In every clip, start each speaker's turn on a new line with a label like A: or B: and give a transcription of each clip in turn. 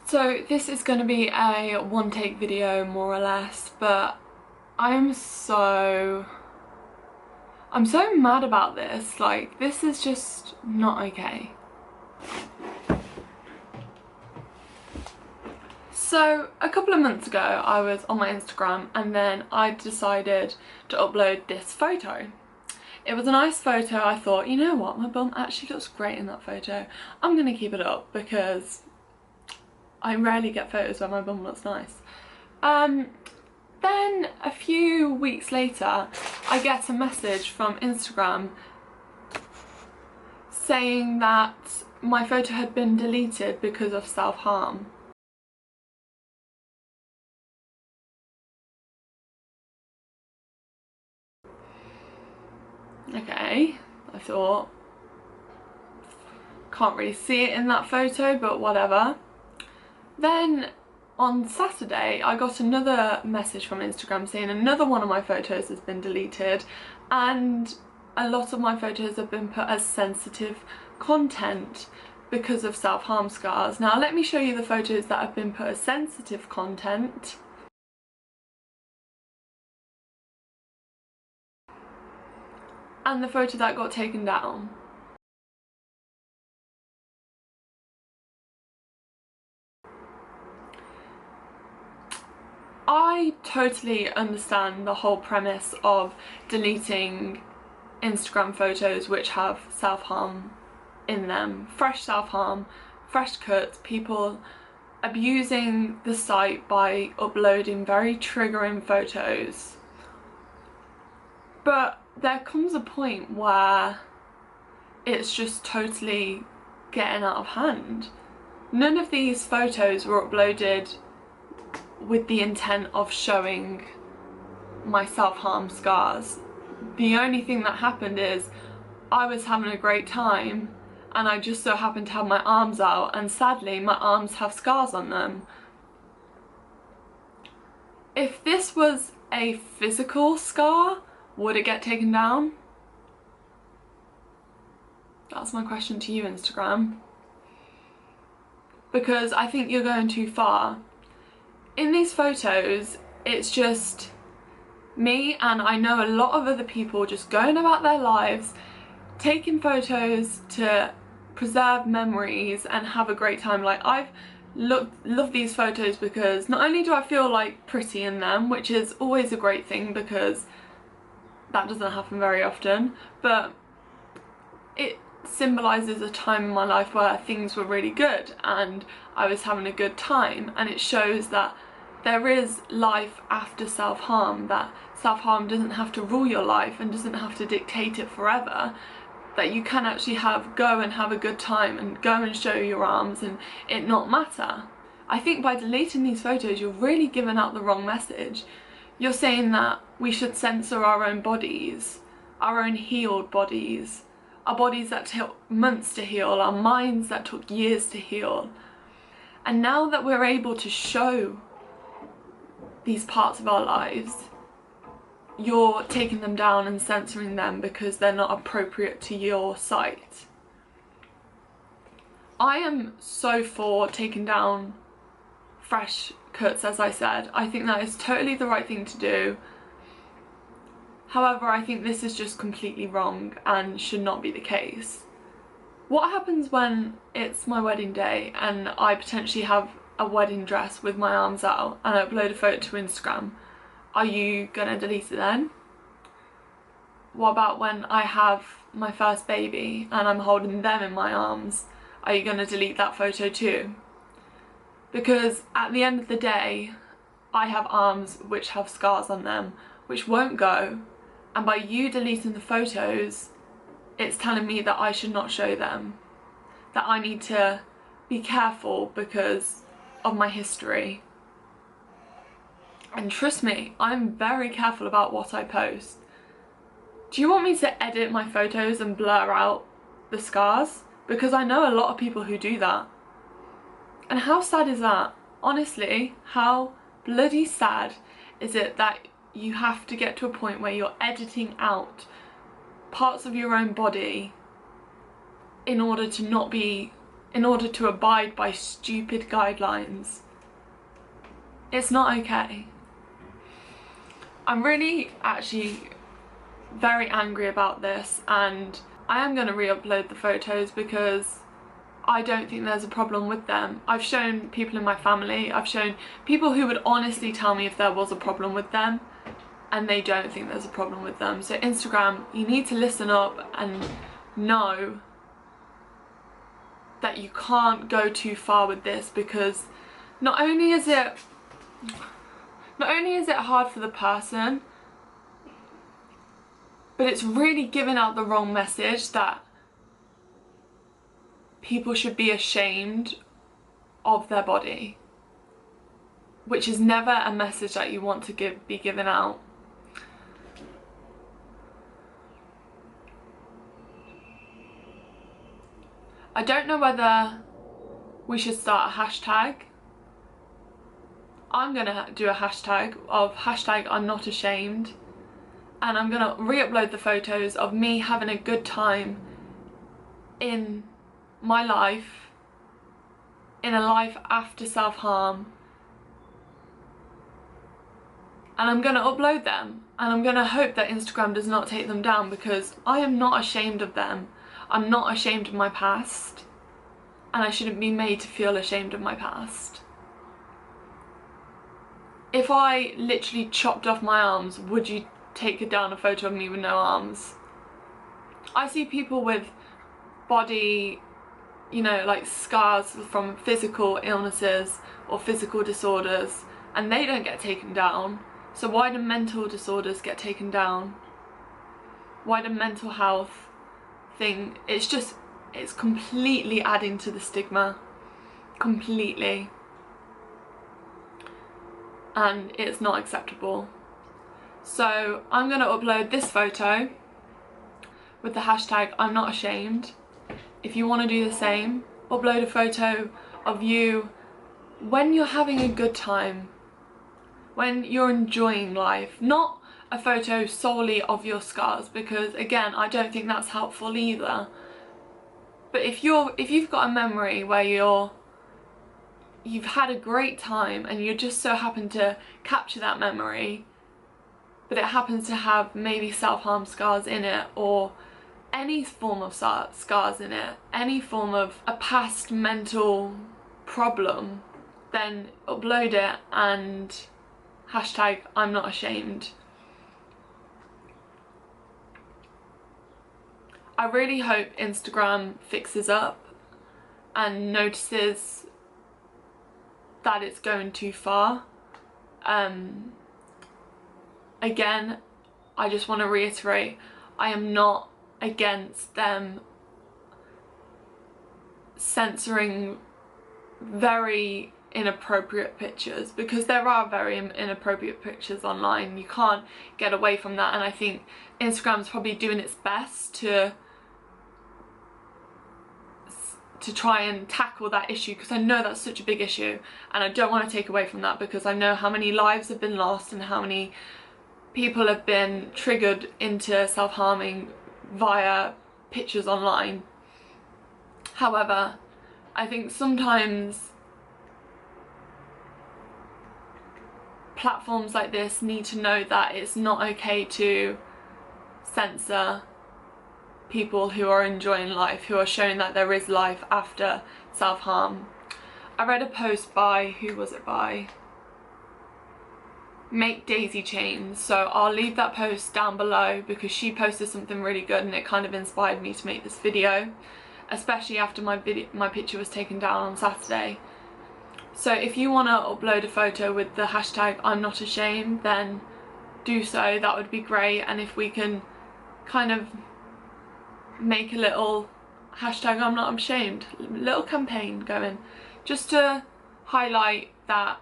A: So this is going to be a one take video more or less, but I'm so mad about this. Like, this is just not okay. So a couple of months ago I was on my Instagram and then I decided to upload this photo. It was a nice photo. I thought, you know what, my bum actually looks great in that photo. I'm gonna keep it up because I rarely get photos where my bum looks nice. Then a few weeks later I get a message from Instagram saying that my photo had been deleted because of self-harm. Okay, I thought, can't really see it in that photo, but whatever. Then on Saturday I got another message from Instagram saying another one of my photos has been deleted and a lot of my photos have been put as sensitive content because of self-harm scars. Now let me show you the photos that have been put as sensitive content. And the photo that got taken down. I totally understand the whole premise of deleting Instagram photos which have self-harm in them. Fresh self-harm, fresh cuts, people abusing the site by uploading very triggering photos. But there comes a point where it's just totally getting out of hand. None of these photos were uploaded with the intent of showing my self-harm scars. The only thing that happened is I was having a great time and I just so happened to have my arms out, and sadly my arms have scars on them. If this was a physical scar, would it get taken down? That's my question to you, Instagram. Because I think you're going too far. In these photos, it's just me, and I know a lot of other people just going about their lives, taking photos to preserve memories and have a great time. Like, I've loved these photos because not only do I feel like pretty in them, which is always a great thing because that doesn't happen very often, but it symbolises a time in my life where things were really good and I was having a good time, and it shows that there is life after self-harm, that self-harm doesn't have to rule your life and doesn't have to dictate it forever, that you can actually go and have a good time and go and show your arms and it not matter. I think by deleting these photos you're really giving out the wrong message. You're saying that we should censor our own bodies, our own healed bodies, our bodies that took months to heal, our minds that took years to heal. And now that we're able to show these parts of our lives, you're taking them down and censoring them because they're not appropriate to your site. I am so for taking down fresh cuts, as I said. I think that is totally the right thing to do. However, I think this is just completely wrong and should not be the case. What happens when it's my wedding day and I potentially have a wedding dress with my arms out and I upload a photo to Instagram? Are you gonna delete it then? What about when I have my first baby and I'm holding them in my arms? Are you gonna delete that photo too? Because at the end of the day, I have arms which have scars on them, which won't go, and by you deleting the photos, it's telling me that I should not show them, that I need to be careful because of my history. And trust me, I'm very careful about what I post. Do you want me to edit my photos and blur out the scars? Because I know a lot of people who do that. And how sad is that? Honestly, how bloody sad is it that you have to get to a point where you're editing out parts of your own body in order to not be in order to abide by stupid guidelines. It's not okay. I'm really actually very angry about this, and I am going to re-upload the photos because I don't think there's a problem with them. I've shown people in my family, I've shown people who would honestly tell me if there was a problem with them, and they don't think there's a problem with them. So Instagram, you need to listen up and know that you can't go too far with this, because not only is it hard for the person, but it's really giving out the wrong message that people should be ashamed of their body, which is never a message that you want to be given out. I don't know whether we should start a hashtag. I'm gonna do a hashtag of #I'm not ashamed, and I'm gonna re-upload the photos of me having a good time in my life, in a life after self-harm, and I'm gonna upload them, and I'm gonna hope that Instagram does not take them down, because I am not ashamed of them. I'm not ashamed of my past, and I shouldn't be made to feel ashamed of my past. If I literally chopped off my arms, would you take down a photo of me with no arms? I see people with body, you know, like scars from physical illnesses or physical disorders, and they don't get taken down. So why do mental disorders get taken down? Why do mental health thing, it's completely adding to the stigma, completely, and it's not acceptable. So I'm going to upload this photo with the #I'm not ashamed. If you want to do the same, upload a photo of you when you're having a good time, when you're enjoying life, not a photo solely of your scars, because again, I don't think that's helpful either. But if you've got a memory where you've had a great time and you just so happen to capture that memory, but it happens to have maybe self-harm scars in it, or any form of scars in it, any form of a past mental problem, then upload it and #I'm not ashamed. I really hope Instagram fixes up and notices that it's going too far. Again, I just want to reiterate, I am not against them censoring very inappropriate pictures, because there are very inappropriate pictures online. You can't get away from that, and I think Instagram's probably doing its best to try and tackle that issue, because I know that's such a big issue, and I don't want to take away from that, because I know how many lives have been lost and how many people have been triggered into self-harming via pictures online. However, I think sometimes platforms like this need to know that it's not okay to censor people who are enjoying life, who are showing that there is life after self-harm. I read a post by, who was it by? Make Daisy Chains, so I'll leave that post down below, because she posted something really good and it kind of inspired me to make this video, especially after my picture was taken down on Saturday. So if you want to upload a photo with the #I'm not ashamed, then do so, that would be great. And if we can kind of make a little #I'm not ashamed little campaign going, just to highlight that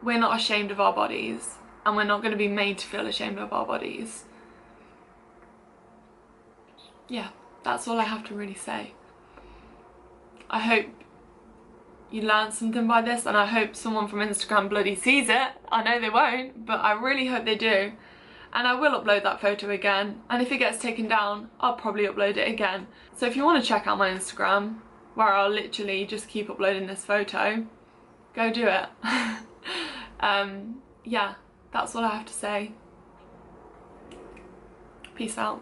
A: we're not ashamed of our bodies, and we're not going to be made to feel ashamed of our bodies. Yeah, that's all I have to really say. I hope you learned something by this, and I hope someone from Instagram bloody sees it. I know they won't, but I really hope they do. And I will upload that photo again, and if it gets taken down, I'll probably upload it again. So if you want to check out my Instagram, where I'll literally just keep uploading this photo, go do it. Yeah, that's all I have to say. Peace out.